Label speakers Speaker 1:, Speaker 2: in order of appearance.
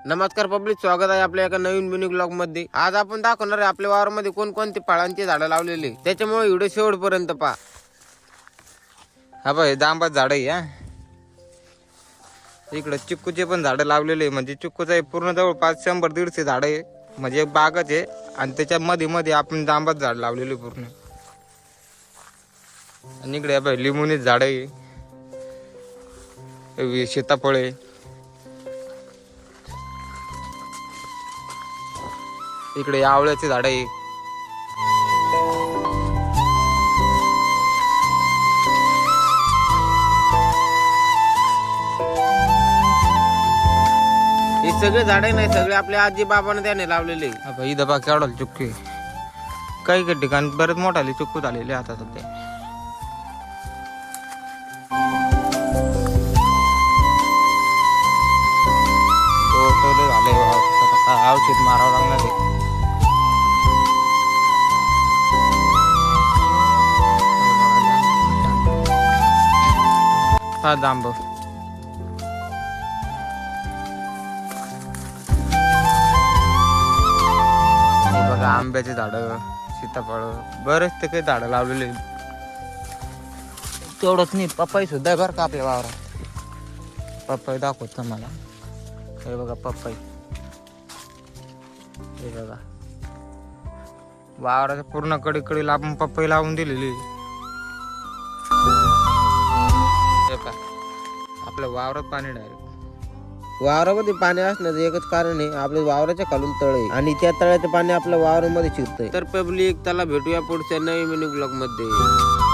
Speaker 1: नमस्कार पब्लिक, स्वागत आहे आपल्या एका नवीन मिनी ब्लॉग मध्ये। आज आपण दाखवणार आहे आपल्या वावरामध्ये कोणकोणती फळांची झाडं लावलेली, त्याच्यामुळे व्हिडिओ शेवटपर्यंत पहा।
Speaker 2: हा बघ, जांबाचं झाड आहे। हा इकडे चिक्कूचे पण झाडं लावलेले, म्हणजे चिक्कूचं पूर्ण जवळपास 100-150 झाड आहे, म्हणजे एक बागच आहे। आणि त्याच्या मध्ये मध्ये आपण जांबाचं झाड लावलेले पूर्ण। आणि इकडे बघ लिंबूचे झाड आहे, सीताफळ आहे, इकडे आवळ्याचे झाड आहे।
Speaker 1: हे सगळे झाडे नाही, सगळे आपल्या आजी बाबाने त्याने लावलेले।
Speaker 2: इथं बघ केवढा चिक्कू आहे, काही काही ठिकाणी बरेच मोठाले चिक्कू झालेले आता सध्या। झाले औषध मारावं लागणार आहे। हा जांब बघा, आंब्याचे झाड, सीताफळ, बरेच ते काही झाडं लावलेले। तेवढंच नाही, पपई सुद्धा बरं का आपल्या वावरात। पपई दाखवतो मला, हे बघा पपई, हे बघा वावराच्या पूर्ण कडीला आपण पपई लावून दिलेली। आपल्या वावरात पाणी डायरेक्ट।
Speaker 1: वावरामध्ये पाणी असण्याचं एकच कारण आहे, आपल्या वावराच्या खालून तळ आहे आणि त्या तळ्याचं पाणी आपल्या वावरामध्ये शिरतंय। तर पब्लिक, चला भेटूया पुढच्या नवीन मिनी ब्लॉग मध्ये।